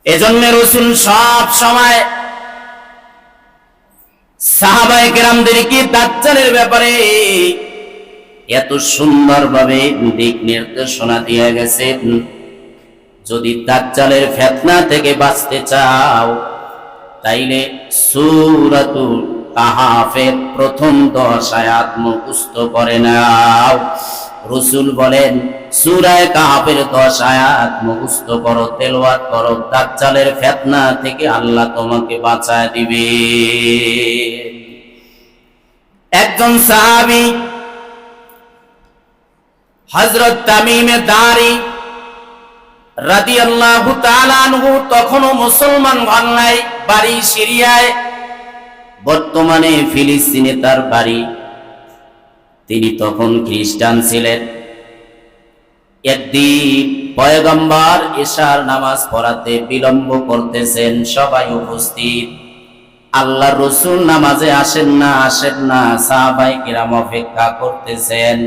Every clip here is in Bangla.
এজন্য রাসূল সব সময় সাহাবায়ে কেরামদেরকে দাজ্জালের ব্যাপারে এত সুন্দরভাবে দিক নির্দেশনা দিয়ে গেছেন। যদি দাজ্জালের ফিতনা থেকে বাঁচতে চাও তাইলে সূরাতুল কাহাফের প্রথম 10 আয়াত মুখস্থ করে নাও। রাসূল বলেন সূরা কাহাফের 10 আয়াত মুখস্থ করো, তেলাওয়াত করো, দাজ্জালের ফিতনা থেকে আল্লাহ তোমাকে বাঁচায় দিবে। একজন সাহাবী হযরত তামিমে দারি রাদিয়াল্লাহু তাআলা আনহু তখনও মুসলমান হন নাই, বাড়ি সিরিয়ায়, বর্তমানে ফিলিস্তিনে তার বাড়ি। তিনি তখন খ্রিস্টান ছিলেন। একদিন পয়গম্বর ইশার নামাজ পড়াতে বিলম্ব করতেছেন, সবাই উপস্থিত। আল্লাহর রাসূল নামাজে আসেন না, সাহাবায়ে কিরাম অপেক্ষা করতেছেন।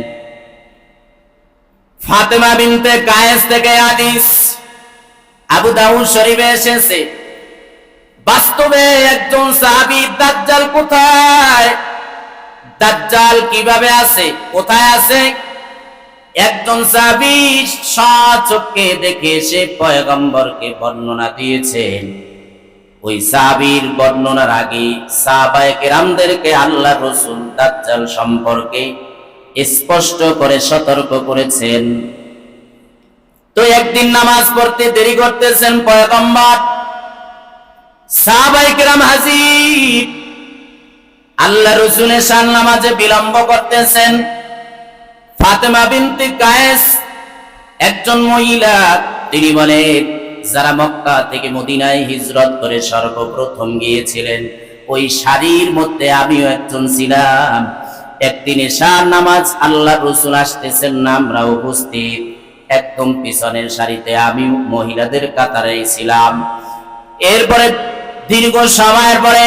ফাতেমা বিনতে কায়েস থেকে হাদিস আবু দাউদ শরীফে এসেছে। বাস্তবে একজন সাহাবী, দাজ্জাল কোথায়, দাজ্জাল কিভাবে আছে, কোথায় আছে, একজন সাহাবী স্বচক্ষে দেখে সে পয়গম্বরকে বর্ণনা দিয়েছেন। ওই সাহাবীর বর্ণনার আগে সাহাবায়ে কেরামদেরকে আল্লাহর রাসূল দাজ্জাল সম্পর্কে স্পষ্ট করে সতর্ক করেছেন। তো একদিন নামাজ পড়তে দেরি করতেছেন পয়গম্বর, সাহাবায়ে কেরাম হাজির, আল্লাহ রাসূলের শান নামাজে বিলম্ব করতেছেন। ফাতেমা বিনতে কায়েস একজন মহিলা, তিনি বলেন যারা মক্কা থেকে মদিনায় হিজরত করে সর্বপ্রথম গিয়েছিলেন ওই সারির মধ্যে আমিও একজন ছিলাম। একদিন এশার নামাজ, আল্লাহর রাসূল আসতেছেন, আমরা উপস্থিত, একদম পিছনের সারিতে আমি মহিলাদের কাতারেই ছিলাম। এরপরে দীর্ঘ সময়ের পরে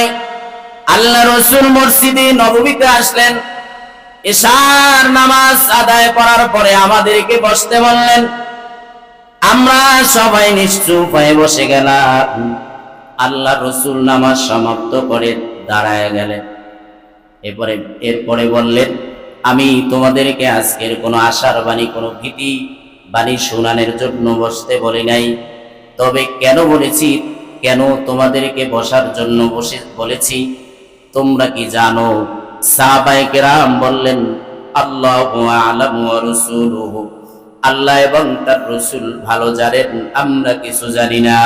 আল্লাহ রাসূল মসজিদে নববীতে আসলেন। এশার নামাজ আদায় করার পরে আমাদেরকে বসতে বললেন। আমরা সবাই নিশ্চুপ হয়ে বসে গেলাম। আল্লাহ রাসূল নামাজ সমাপ্ত করে দাঁড়ায় গেলেন। এরপরে বললেন, আমি তোমাদেরকে আজকের কোনো আশার বাণী, কোনো ভীতি বাণী শোনানোর জন্য বসতে বলি নাই। তবে কেন বলেছি, কেন তোমাদেরকে বসার জন্য বলেছি তোমরা কি জানো? সাহাবায়ে কেরাম বললেন, আল্লাহু আ'লামু ওয়া রাসূলুহু, আল্লাহ এবং তার রাসূল ভালো জানেন, আমরা কিছু জানি না।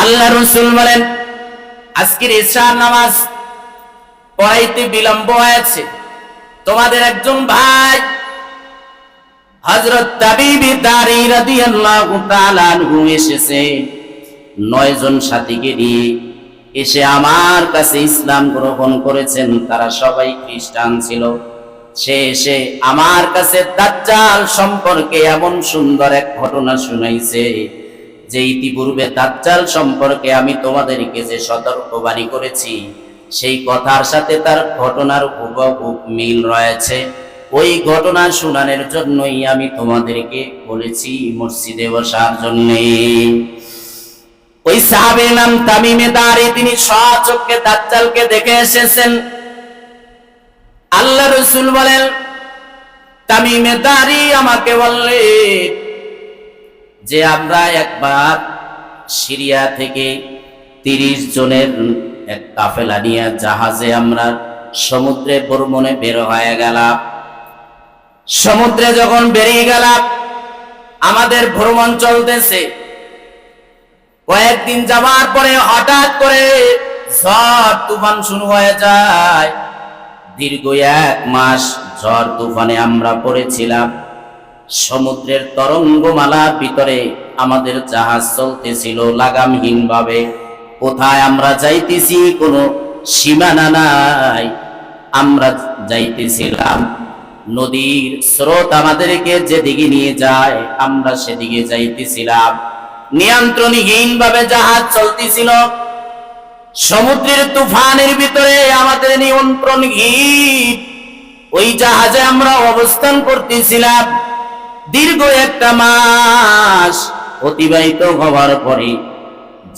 আল্লাহ রাসূল বলেন, আজকের ইশার নামাজ পড়াইতে বিলম্ব হয়েছে। তোমাদের একজন ভাই হযরত তামিমে দারি রাদিয়াল্লাহু তাআলা আনহু এসেছে 9 জন সাথীকে নিয়ে এসে আমার কাছে ইসলাম গ্রহণ করেছেন। তারা সবাই খ্রিস্টান ছিল। সে এসে আমার কাছে দাজ্জাল সম্পর্কে এমন সুন্দর এক ঘটনা শুনাইছে যে ইতিপূর্বে দাজ্জাল সম্পর্কে আমি তোমাদেরকে যে সতর্কবাণী করেছি সেই কথার সাথে তার ঘটনার হুবহু মিল রয়েছে। ওই ঘটনা শোনানোর জন্যই আমি তোমাদেরকে বলেছি মসজিদে বসার জন্য। ওই সাহাবীর নাম তামিমে দারি, তিনি স্বচক্ষে দাজ্জালকে দেখে এসেছেন। আল্লাহ রাসূল বলেন, তামিমে দারি আমাকে বললেন যে আমরা একবার সিরিয়া থেকে 30 জনের এক কাফেলা নিয়ে জাহাজে আমরা সমুদ্রে ভ্রমণে বের হয়ে গেলাম। সমুদ্রে যখন বেরিয়ে গেলাম, আমাদের ভ্রমণ চলতেছে। কয়েকদিন যাওয়ার পরে হঠাৎ করে ঝড় তুফান শুরু হয়ে যায়। দীর্ঘ 1 মাস ঝড় তুফানে আমরা পড়েছিলাম। সমুদ্রের তরঙ্গমালার ভিতরে আমাদের জাহাজ চলতেছিল লাগামহীন ভাবে। কোথায় আমরা যাইতেছি কোনো সীমানা নাই। আমরা যাইতেছিলাম, নদীর স্রোত আমাদেরকে যেদিকে নিয়ে যায় আমরা সেদিকে যাইতেছিলাম। নিয়ন্ত্রণহীন ভাবে জাহাজ চলতেছিল। সমুদ্রের তুফানের ভিতরে আমাদের নিয়ন্ত্রণহীন ওই জাহাজে আমরা অবস্থান করতেছিলাম। দীর্ঘ 1 মাস অতিবাহিত হওয়ার পরে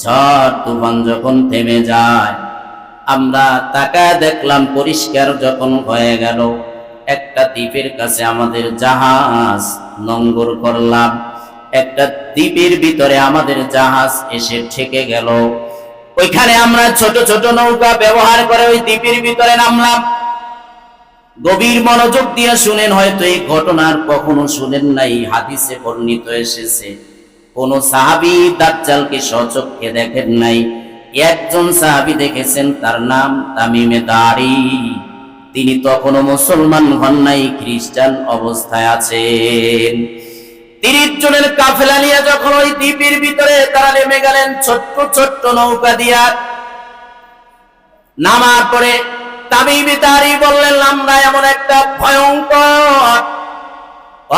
ঝড় তুফান যখন থেমে যায়, আমরা তাকায় দেখলাম পরিষ্কার যখন হয়ে গেল, একটা দ্বীপের কাছে আমাদের জাহাজ নোঙর করলাম। একটা দ্বীপের ভিতরে আমাদের জাহাজ এসে ঠেকে গেল। ওইখানে আমরা ছোট ছোট নৌকা ব্যবহার করে ওই দ্বীপের ভিতরে নামলাম। গভীর মনোযোগ দিয়ে শুনেন, হয়তো এই ঘটনার কখনো শুনেন নাই, হাদিসে বর্ণিত এসেছে। কোন সাহাবী দাজ্জালকে স্বচক্ষে দেখেন নাই, একজন সাহাবী দেখেছেন, তার নাম তামিমে দারি। তিনি তখনও মুসলমান হন নাই, খ্রিস্টান অবস্থায় আছেন। 30 জনের কাফেলা নিয়ে যখন ওই দ্বীপের ভিতরে তারা নেমে গেলেন ছোট্ট ছোট্ট নৌকা দিয়া, নামার পরে তামিমে দারি বললেন, আমরা এমন একটা ভয়ঙ্কর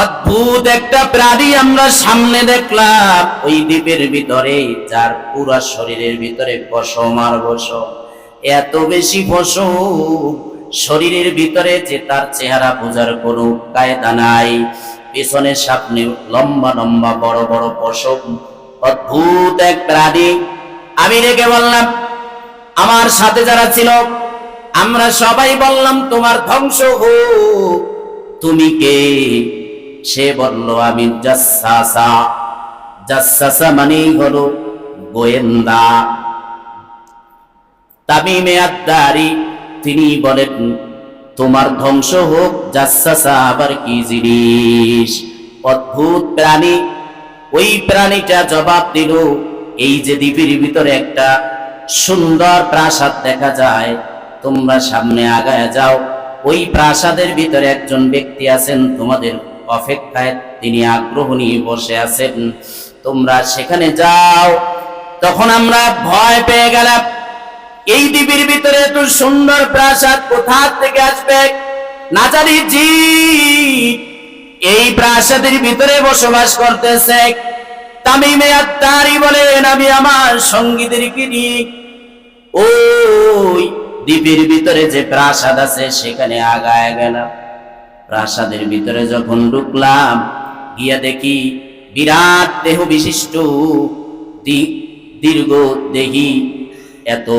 অদ্ভুত একটা প্রাণী আমরা সামনে দেখলাম ওই দ্বীপের ভিতরে, যার পুরা শরীরের ভিতরে পশম আর পশম, এত বেশি পশম শরীরের ভিতরে যে তার চেহারা বোঝার কোনো কায়দা নাই। পেছনের সামনে লম্বা লম্বা বড় বড় পশম, অদ্ভুত এক প্রাণী। আমি রেগে বললাম, আমার সাথে যারা ছিল আমরা সবাই বললাম, তোমার ধ্বংস হোক, তুমি কে? সে বলল, আমি জাসসাসা। জাসসাসা মানেই হলো গোয়েন্দা। তামিমে আদ-দারি তিনি বলেন, তোমার ধ্বংস হোক, জাসসাসা আবার কি জিনিস? অদ্ভুত প্রাণী। ওই প্রাণীটা জবাব দিল, এই যে দ্বীপের ভিতরে একটা সুন্দর প্রাসাদ দেখা যায়, তোমরা সামনে আগায় যাও, ওই প্রাসাদের ভিতরে একজন ব্যক্তি আছেন তোমাদের অপেক্ষায়, তিনি আগ্রহ নিয়ে বসে আছেন, তোমরা সেখানে যাও। তখন আমরা ভয় পেয়ে গেলাম, এই দ্বীপের ভিতরে এত সুন্দর প্রাসাদ কোথা থেকে আসবে? না জানি জি এই প্রাসাদের ভিতরে বসবাস করতেছে। তামিমে আদ-দারি বলেন, আমি আমার সঙ্গীদেরকে নিয়ে ওই দ্বীপের ভিতরে যে প্রাসাদ আছে সেখানে আগায় গেলাম। প্রাসাদের ভিতরে যখন ঢুকলাম, গিয়া দেখি বিরাট দেহ বিশিষ্ট দীর্ঘ দেহি এত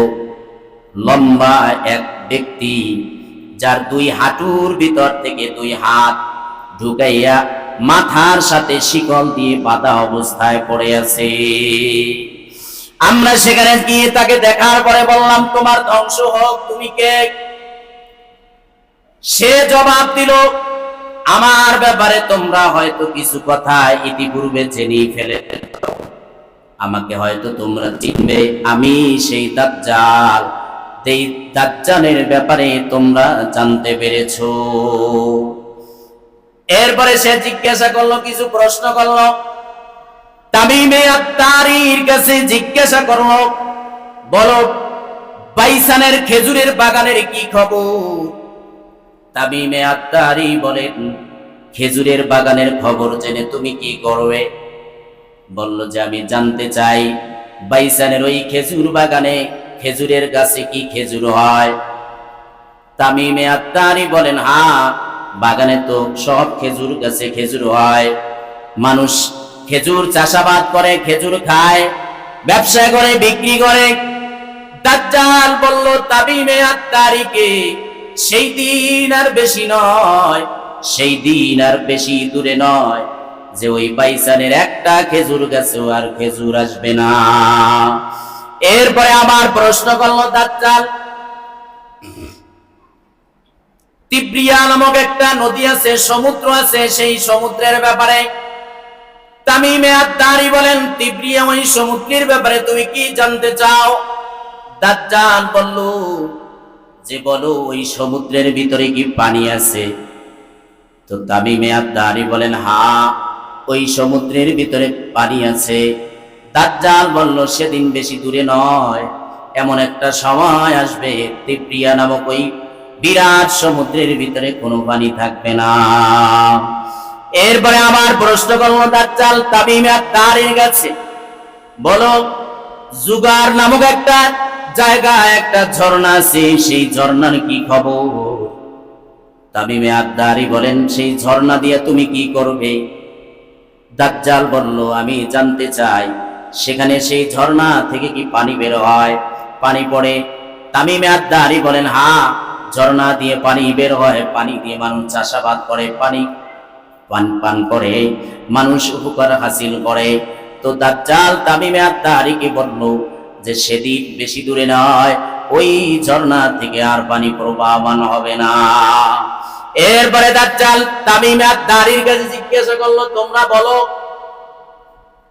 লম্বা এক ব্যক্তি, যার 2 হাঁটুর ভিতর থেকে 2 হাত ঢুকাইয়া মাথার সাথে শিকল দিয়ে বাঁধা অবস্থায় পড়ে আছে। আমরা সেখানে গিয়ে তাকে দেখার পরে বললাম, তোমার ধ্বংস হোক, তুমি কে? সে জবাব দিল, আমার ব্যাপারে তোমরা হয়তো কিছু কথা ইতিপূর্বে জেনে ফেলে, আমাকে হয়তো তোমরা চিনবে, আমি সেই দাজ্জাল। এই দাজ্জালের ব্যাপারে তোমরা জানতে পেরেছো। এরপরে সে জিজ্ঞাসা করলো, কিছু প্রশ্ন করলো, তামিমে আদ-দারির কাছে জিজ্ঞাসা করলো, বলো বাইসানের খেজুরের বাগানের কি খবর? তামিমে আদ-দারি বলেন, খেজুরের বাগানের খবর জেনে তুমি কি করবে? বলল যে আমি জানতে চাই বাইসানের ওই খেজুর বাগানে খেজুরের গাছে কি খেজুর হয়? তামিমে আদ-দারি বলেন, হ্যাঁ, বাগানে তো সব খেজুর গাছে খেজুর হয়, মানুষ খেজুর চাষাবাদ করে, খেজুর খায়, ব্যবসা করে, বিক্রি করে। দাজ্জাল বলল তামিমে আদ-দারিকে, সেই দিন আর বেশি নয়, সেই দিন আর বেশি দূরে নয় যে ওই বাইসানের একটা খেজুর গাছেও আর খেজুর আসবে না। এরপরে আবার প্রশ্ন করলো দাজ্জাল, তিব্রিয়া নামক একটা নদী আছে, সমুদ্র আছে, সেই সমুদ্রের ব্যাপারে? তামিমে আদ-দারি বলেন, তিব্রিয়া ওই সমুদ্রের ব্যাপারে তুমি কি জানতে চাও? দাজ্জাল বলল যে, বলো ওই সমুদ্রের ভিতরে কি পানি আছে? তো তামিমে আদ-দারি বলেন, হ্যাঁ, ওই সমুদ্রের ভিতরে পানি আছে। দাজ্জাল বলল, সেদিন বেশি দূরে নয়, এমন একটা সময় আসবে তিব্রিয়া নামক ওই বিরাট সমুদ্রের ভিতরে কোনো পানি থাকবে না। এরপরে আবার প্রশ্ন করলো দাজ্জাল তামিমে আদ-দারির কাছে, বলো জুগার নামক একটা জায়গা, একটা ঝর্ণা আছে, সেই ঝর্ণার কি খবর? তামিমে আদ-দারি বলেন, সেই ঝর্ণা দিয়ে তুমি কি করবে? দাজ্জাল বলল, আমি জানতে চাই সেখানে সেই ঝর্ণা থেকে কি পানি বের হয়, পানি পড়ে? তামিমে আদ-দারি বলেন, হ্যাঁ, ঝর্ণা দিয়ে পানি বের হয়, পানি দিয়ে মানুষ চাষাবাদ করে, পানি পান করে মানুষ উপকার হাসিল করে। তো দাজ্জাল তামিমে আদ-দারিকে বলল যে সেদিন বেশি দূরে নয়, ওই ঝর্ণা থেকে আর পানি প্রবাহমান হবে না। এরপরে দাজ্জাল তামিমে আদ-দারির কাছে জিজ্ঞাসা করলো, তোমরা বলো,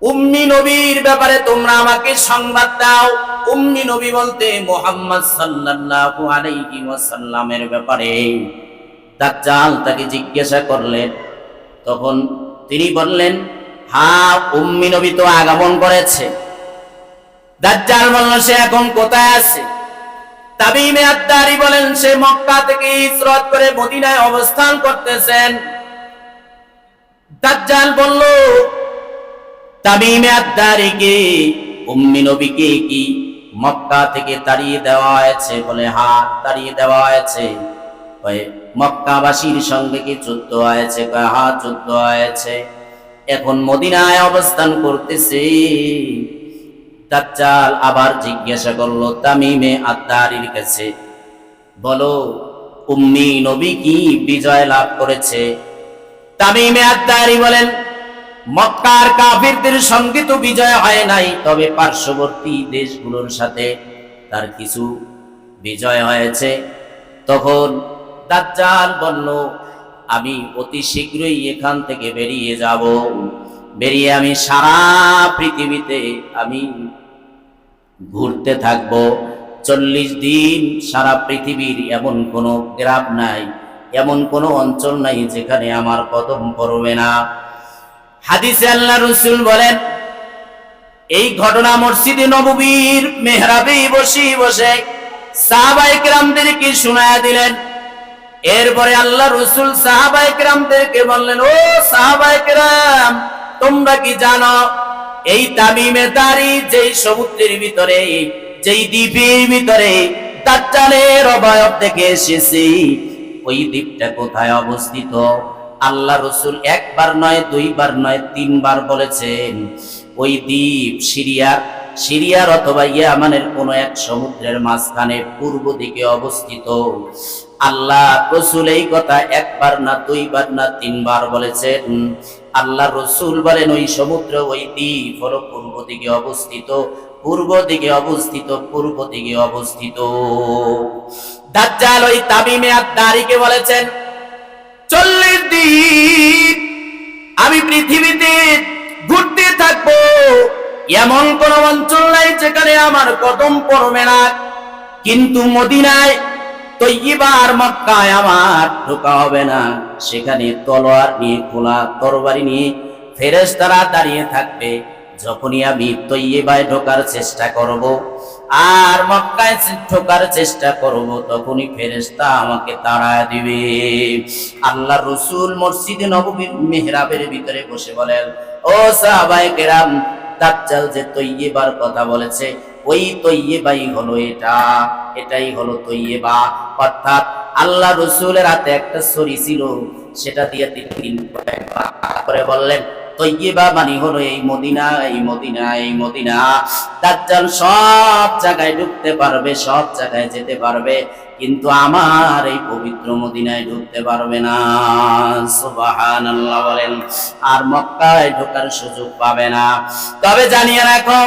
উম্মি নবীর ব্যাপারে তোমরা আমাকে সংবাদ দাও। উম্মি নবী বলতে মুহাম্মদ সাল্লাল্লাহু আলাইহি ওয়াসাল্লামের ব্যাপারে দাজ্জাল তাকে জিজ্ঞাসা করলেন। তখন তিনি বললেন, হ্যাঁ, উম্মি নবী তো আগমন করেছে। দাজ্জাল বলল, সে এখন কোথায় আছে? তামিমে আদ-দারি বলেন, সে মক্কা থেকে হিজরত করে মদিনায় অবস্থান করতেছেন। দাজ্জাল বলল, তামিমে আদ-দারিকে, উম্মি নবীকে কি মক্কা থেকে তাড়িয়ে দেওয়া হয়েছে? বলে, হ্যাঁ, তাড়িয়ে দেওয়া হয়েছে। মক্কাবাসীর সঙ্গে কি যুদ্ধ হয়েছে? হ্যাঁ, যুদ্ধ হয়েছে, এখন মদিনায় অবস্থান করতেছে। দাজ্জাল আবার জিজ্ঞাসা করলো তামিমে আদ-দারির কাছে, বলো, উম্মি নবী কি বিজয় লাভ করেছে? তামিমে আদ-দারি বলেন, মক্কার কাফিরদের সঙ্গে তো বিজয় হয় নাই, তবে পার্শ্ববর্তী দেশগুলোর সাথে তার কিছু বিজয় হয়েছে। তখন দাজ্জাল বলল, আমি অতি শীঘ্রই এখান থেকে বেরিয়ে যাব, বেরিয়ে আমি সারা পৃথিবীতে আমি ঘুরতে থাকব। 40 দিন সারা পৃথিবীর এমন কোনো গ্রাম নাই, এমন কোনো অঞ্চল নাই যেখানে আমার কদম পড়বে না। হাদিসে আল্লাহ রাসূল বলেন, এই ঘটনা মসজিদে নববীর মেহরাবে বসে বসে সাহাবায়ে কেরামদেরকে শোনায়া দিলেন। এরপরে আল্লাহ রাসূল সাহাবায়ে কেরামদেরকে বললেন, ও সাহাবায়ে কেরাম, তোমরা কি জানো এই তামিমে দারি যেই সমুদ্রের ভিতরে, যেই দ্বীপের ভিতরে দাজ্জালের অবয়ব দেখে এসেছে, ওই দ্বীপটা কোথায় অবস্থিত? আল্লাহ রাসূল একবার নয়, দুইবার নয়, 3 বার বলেছেন, ওই দ্বীপ সিরিয়ার অথবা ইয়ামানের কোন এক সমুদ্রের মাঝখানে পূর্ব দিকে অবস্থিত। আল্লাহ রাসূল এই কথা একবার না, দুইবার না, 3 বার বলেছেন। আল্লাহ রাসূল বলেন, ওই সমুদ্র, ওই দ্বীপ হলো পূর্ব দিকে অবস্থিত, পূর্ব দিকে অবস্থিত, পূর্ব দিকে অবস্থিত। দাজ্জাল ওই তামিমে আদ-দারিকে বলেছেন, 40 দিন আমি পৃথিবীতে ঘুরতে থাকবো, এমন কোন অঞ্চল নাই যেখানে আমার কদম পড়বে না, কিন্তু মদিনায়, তয়্যিবা আর মক্কায় আমার ঢোকা হবে না। সেখানে তলোয়ার নিয়ে, খোলা তরবারি নিয়ে ফেরেশতারা দাঁড়িয়ে থাকবে। যখনই আমি তয়্যিবায় ঢোকার চেষ্টা করব আর মক্কায় ঢোকার চেষ্টা করব, তখনই ফেরেশতা আমাকে তাড়া দিবে। আল্লাহ রাসূল মসজিদে নববীর মিহরাবের ভিতরে বসে বলেন, ও সাহাবায়ে কেরাম, দাজ্জাল যে তয়্যিবার কথা বলেছে, ওই তয়্যিবাই হলো এটাই হলো তয়্যিবা। অর্থাৎ আল্লাহ রাসূলের হাতে একটা ছড়ি ছিল, সেটা দিয়ে 3 করে বললেন, তয়্যিবা মানে হলো এই মদিনা, এই মদিনা, এই মদিনা। দাজ্জাল সব জায়গায় ঢুকতে পারবে, সব জায়গায় যেতে পারবে, কিন্তু আমার এই পবিত্র মদিনায় ঢুকতে পারবে না। সুবহানাল্লাহ বলেন। আর মক্কায় ঢোকার সুযোগ পাবে না। তবে জানিয়ে রাখো,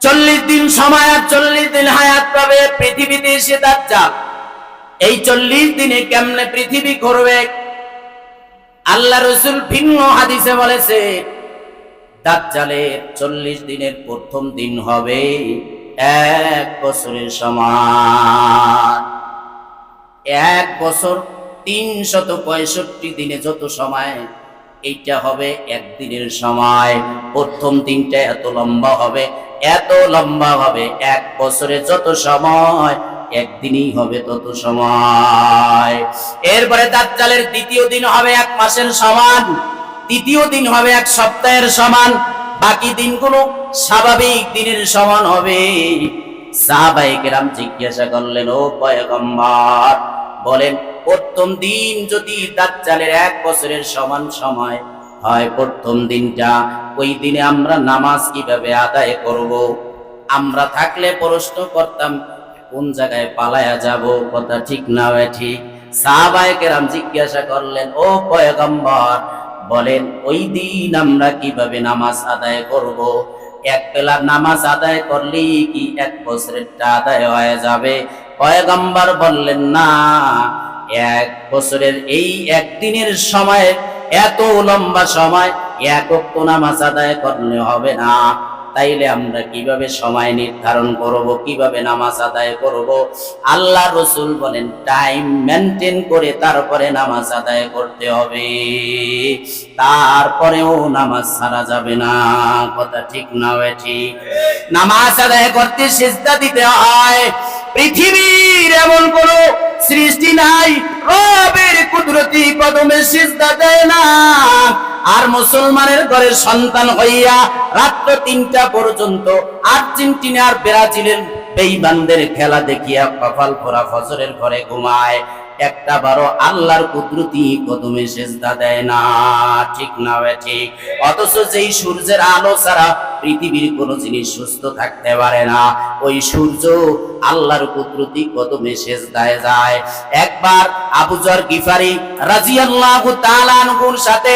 40 দিন সময় আর 40 দিন হায়াত পাবে পৃথিবীতে এসে দাজ্জাল। এই 40 দিনে কেমনে পৃথিবী ঘুরবে? আল্লাহ রাসূল ভিন্ন হাদিসে বলেছে, দাজ্জালের 40 দিনের প্রথম দিন হবে 1 বছরের সমান। 1 বছর 365 দিনে যত সময়, এইটা হবে 1 দিনের সময়। প্রথম দিনটা এত লম্বা হবে, এত লম্বা হবে, 1 বছরে যত সময়, 1 দিনই হবে তত সময়। এরপরে দাজ্জালের দ্বিতীয় দিন হবে 1 মাসের সমান, তৃতীয় দিন হবে 1 সপ্তাহের সমান, বাকি দিনগুলো স্বাভাবিক দিনের সমান হবে। সাহাবায়ে কেরাম জিজ্ঞাসা করলেন, ও পয়গম্বর, বলেন, প্রথম দিন যদি দাজ্জালের 1 বছরের সমান সময় হয় প্রথম দিনটা, ওই দিনে আমরা নামাজ কিভাবে আদায় করব। আমরা থাকলে প্রশ্ন করতাম কোন জায়গায় পালায়া যাব, কথা ঠিক না ঠিক? সাহাবায়ে কেরাম জিজ্ঞাসা করলেন, ও পয়গম্বর বলেন ওই দিন আমরা কিভাবে নামাজ আদায় করব? এক বেলা নামাজ আদায় করলেই কি 1 বছরেরটা আদায় হয়ে যাবে? পয়গম্বর বললেন না, 1 বছরের এই একদিনের সময়, এত লম্বা সময় 1 ওয়াক্ত নামাজ আদায় করলে হবে না। তাইলে আমরা কিভাবে সময় নির্ধারণ করব, কিভাবে নামাজ আদায় করব? আল্লাহ রাসূল বলেন টাইম মেনটেন করে তারপরে নামাজ আদায় করতে হবে, তারপরেও নামাজ ছাড়া যাবে না, কথা ঠিক না ঠিক? নামাজ আদায় করতে সিজদা দিতে হয়। পৃথিবীর এমন কোন সৃষ্টি নাই রবের কুদরতি কদমে সিজদা দেয় না। আর মুসলমানের ঘরের সন্তান হইয়া রাত্র 3টা পর্যন্ত আর্জেন্টিনার ব্রাজিলের বেঈমানদের খেলা দেখিয়া কপাল পোড়া ফজরের ঘরে ঘুমায়, একটা বারো আল্লাহর কুদরতি কদমে সিজদা দেয় না, ঠিক না ঠিক? অথচ যেই সূর্যের আলো ছাড়া পৃথিবীর কোনো জিনিস সুস্থ থাকতে পারে না, ওই সূর্য আল্লাহর কুদরতি কদমে সিজদায় যায়। একবার আবু যর গিফারি রাদিয়াল্লাহু তাআলা আনহুর সাথে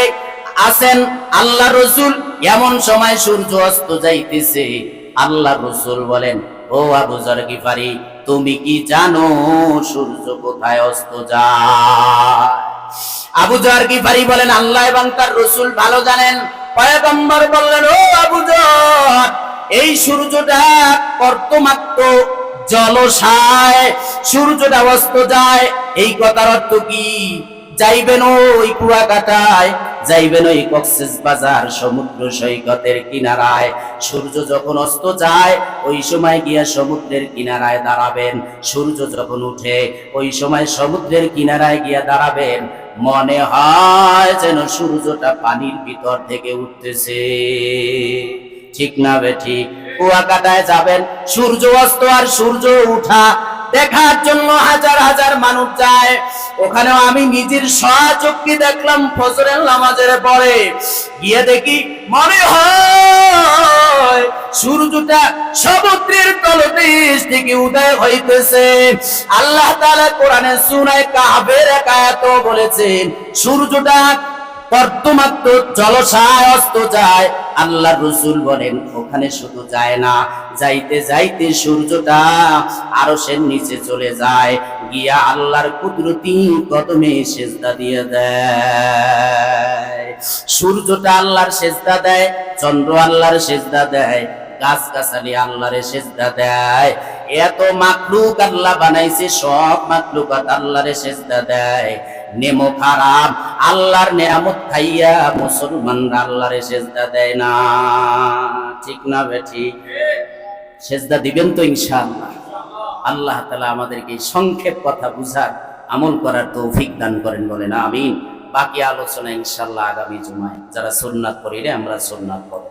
আছেন আল্লাহ রাসূল, এমন সময় সূর্য অস্ত যাইতেছে। আল্লাহ রাসূল বলেন, ও আবু যর গিফারি তুমি কি জানো সূর্য কোথায় অস্ত যায়? আবু যর গিফারি বলেন, আল্লাহ এবং তার রাসূল ভালো জানেন। পয়গম্বর বললেন, ও আবু যর, এই সূর্যটা কর্তমাত্র জলসায় সূর্যটা অস্ত যায়, এই কথার অর্থ কি? যাইবেন ওই কুয়াকাটায়, যাইবেন ওই কক্সবাজার সমুদ্র সৈকতের কিনারায়, সূর্য যখন অস্ত যায় ওই সময় গিয়া সমুদ্রের কিনারায় দাঁড়াবেন, সূর্য যখন উঠে ওই সময় সমুদ্রের কিনারায় গিয়া দাঁড়াবেন, মনে হয় যেন সূর্যটা পানির ভিতর থেকে উঠতেছে, ঠিক না বেঠিক? কুয়াকাটায় যাবেন, সূর্য অস্ত আর সূর্য উঠা দেখার জন্য হাজার হাজার মানুষ যায়। ওখানেও আমি নিজের স্বচক্ষে দেখলাম ফজরের নামাজের পরে গিয়ে দেখি মনে হয় সূর্যটা সমুদ্রের তলদেশ থেকে উদয় হইতেছে। আল্লাহ তাআলা কোরআনে সূরা কাহফের এক আয়াতে বলেছেন সূর্যটা কর্তমাত্র জলসায় অস্ত যায়। আল্লাহ রাসূল বলেন ওখানে শুধু যায় না, যাইতে যাইতে সূর্যটা আরশের নিচে চলে যায়, গিয়া আল্লাহর কুদরতি কদমে সিজদা দিয়ে দেয়। সূর্যটা আল্লাহর সিজদা দেয়, চন্দ্র আল্লাহর সিজদা দেয়, গাছ গাছালি আল্লাহরে সিজদা দেয়। এত মাখলুক আল্লাহ বানাইছে, সব মাখলুকাত আল্লাহরে সিজদা দেয়। নেমো খারাপ আল্লাহর নিয়ামত খাইয়া মুসলমানরা আল্লাহরে সিজদা দেয় না, ঠিক না বেঠিক? সিজদা দিবেন তো ইনশাআল্লাহ? আল্লাহ তাআলা আমাদেরকে সংক্ষেপ কথা বুঝার আমল করার তৌফিক দান করেন, বলেন আমিন। বাকি আলোচনা ইনশাআল্লাহ আগামী জুমায়, যারা সুন্নাত পড়িলে আমরা সুন্নাত পড়ব।